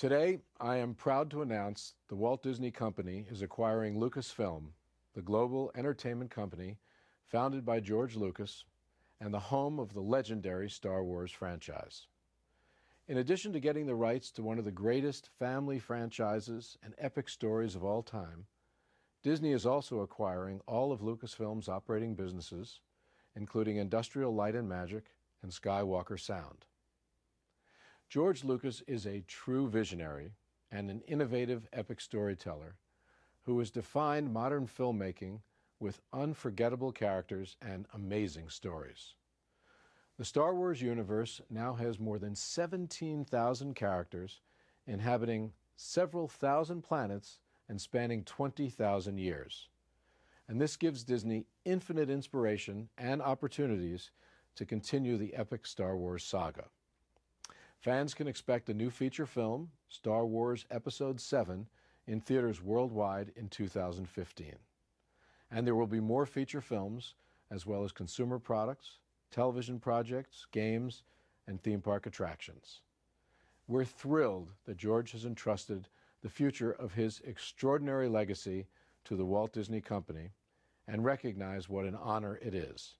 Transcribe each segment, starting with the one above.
Today, I am proud to announce the Walt Disney Company is acquiring Lucasfilm, the global entertainment company founded by George Lucas and the home of the legendary Star Wars franchise. In addition to getting the rights to one of the greatest family franchises and epic stories of all time, Disney is also acquiring all of Lucasfilm's operating businesses, including Industrial Light and Magic and Skywalker Sound. George Lucas is a true visionary and an innovative epic storyteller who has defined modern filmmaking with unforgettable characters and amazing stories. The Star Wars universe now has more than 17,000 characters inhabiting several thousand planets and spanning 20,000 years. And this gives Disney infinite inspiration and opportunities to continue the epic Star Wars saga. Fans can expect a new feature film, Star Wars Episode VII, in theaters worldwide in 2015. And there will be more feature films, as well as consumer products, television projects, games, and theme park attractions. We're thrilled that George has entrusted the future of his extraordinary legacy to the Walt Disney Company and recognize what an honor it is.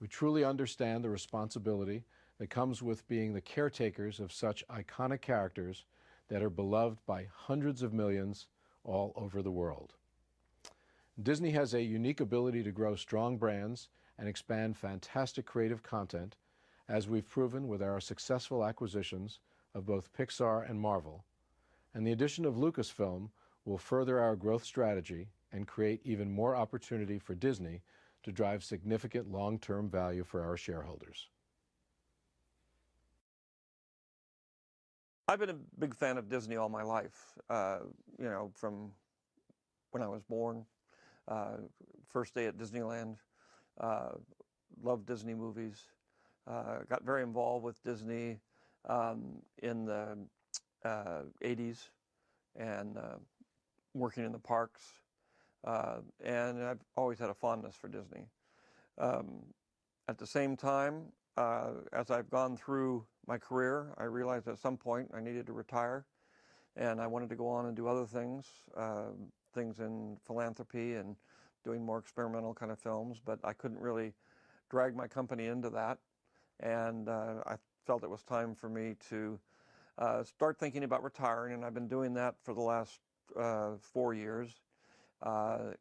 We truly understand the responsibility that comes with being the caretakers of such iconic characters that are beloved by hundreds of millions all over the world. Disney has a unique ability to grow strong brands and expand fantastic creative content, as we've proven with our successful acquisitions of both Pixar and Marvel. And the addition of Lucasfilm will further our growth strategy and create even more opportunity for Disney to drive significant long-term value for our shareholders. I've been a big fan of Disney all my life, from when I was born. First day at Disneyland, loved Disney movies, got very involved with Disney in the 80s and working in the parks, and I've always had a fondness for Disney. At the same time, as I've gone through my career, I realized at some point I needed to retire, and I wanted to go on and do other things, things in philanthropy and doing more experimental kind of films, but I couldn't really drag my company into that, and I felt it was time for me to start thinking about retiring, and I've been doing that for the last 4 years,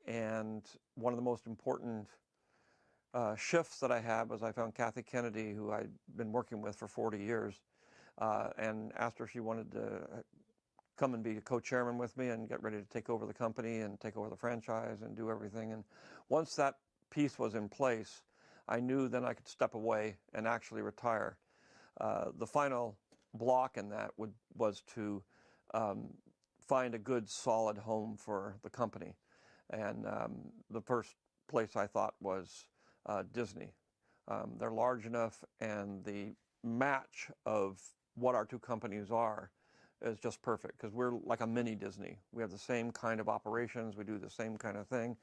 and one of the most important shifts that I had was I found Kathy Kennedy, who I'd been working with for 40 years, and asked her if she wanted to come and be a co-chairman with me and get ready to take over the company and take over the franchise and do everything. And once that piece was in place, I knew then I could step away and actually retire. The final block in that was to find a good, solid home for the company. And the first place I thought was Disney. They're large enough, and the match of what our two companies are is just perfect, because we're like a mini Disney. We have the same kind of operations, we do the same kind of thing,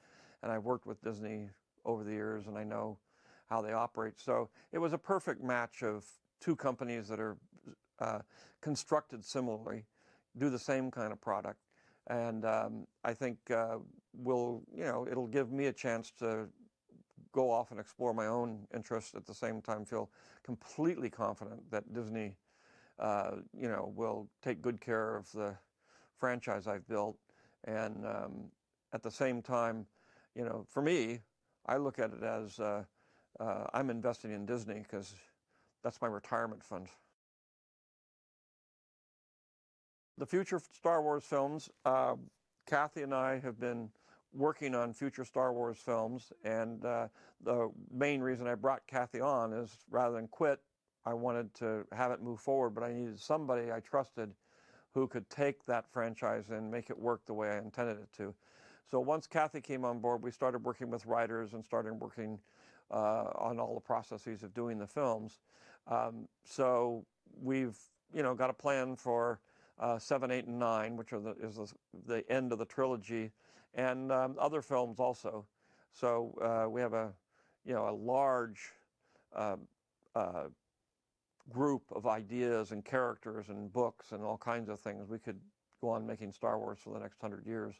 and I've worked with Disney over the years, and I know how they operate. So it was a perfect match of two companies that are constructed similarly, do the same kind of product, and I think it'll give me a chance to go off and explore my own interests, at the same time feel completely confident that Disney will take good care of the franchise I've built. And at the same time, for me, I look at it as I'm investing in Disney because that's my retirement fund. The future Star Wars films, Kathy and I have been working on future Star Wars films, and the main reason I brought Kathy on is, rather than quit, I wanted to have it move forward, but I needed somebody I trusted who could take that franchise and make it work the way I intended it to. So once Kathy came on board, we started working with writers and started working on all the processes of doing the films. So we've got a plan for 7, 8, and 9, which is the end of the trilogy, and other films also. So we have a large group of ideas and characters and books and all kinds of things. We could go on making Star Wars for the next 100 years.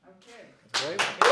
Okay. Great.